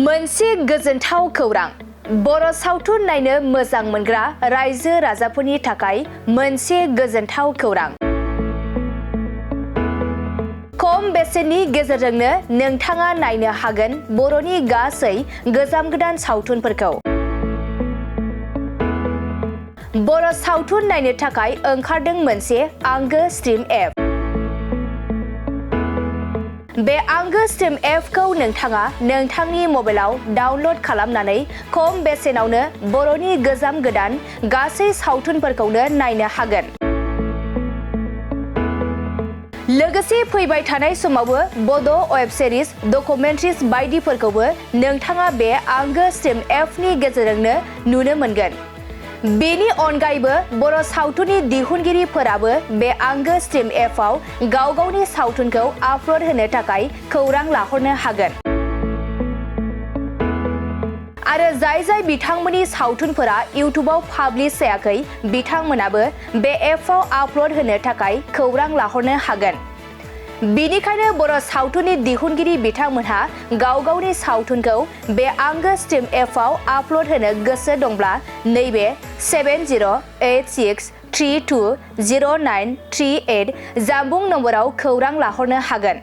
मोनसे गोजोनथाव खौरां बर' सावथुन नायनो मोजां मोनग्रा रायजो राजाफोरनि थाखाय मोनसे गोजोनथाव खौरां। खम बेसेननि गेजेरजोंनो नोंथाङा नायनो हागोन बर'नि गासै गोजाम गोदान सावथुनफोरखौ। बर' सावथुन नायनो थाखाय ओंखारदों मोनसे आंगो स्ट्रिम एप। बे आंगो स्ट्रिम एपखौ नोंथाङा नोंथांनि मबाइलाव डाउनल'ड खालामनानै खम बेसेनावनो बर'नि गोजाम गोदान गासै सावथुनफोरखौनो नायनो हागोन। लोगोसे फैबाय थानाय समावबो बड' वेब सिरिज, डकुमेन्ट्रिज बायदिफोरखौबो नोंथाङा बे आंगो स्ट्रिम एपनि गेजेरजोंनो नुनो मोनगोन। बेनि अनगायैबो बर' सावथुननि दिहुनगिरिफोराबो बे आंगो स्ट्रिम एपआव गाव गावनि सावथुनखौ आपल'ड होनो थाखाय खौरां लाहरनो हागोन। आरो जाय बिथांमोननि सावथुनफोरा इउट्युबाव पाब्लिश जायाखै बिथांमोनाबो बे एपआव आपल'ड होनो थाखाय खौरां लाहरनो हागोन। बेनिखायनो बर' सावथुननि दिहुनगिरि बिथांमोनहा गाव गावनि सावथुनखौ बे आंगो स्ट्रिम एपआव आपल'ड होनो गोसो दंब्ला नैबे 7086320938 जानबुं नम्बराव खौरां लाहरनो हागोन।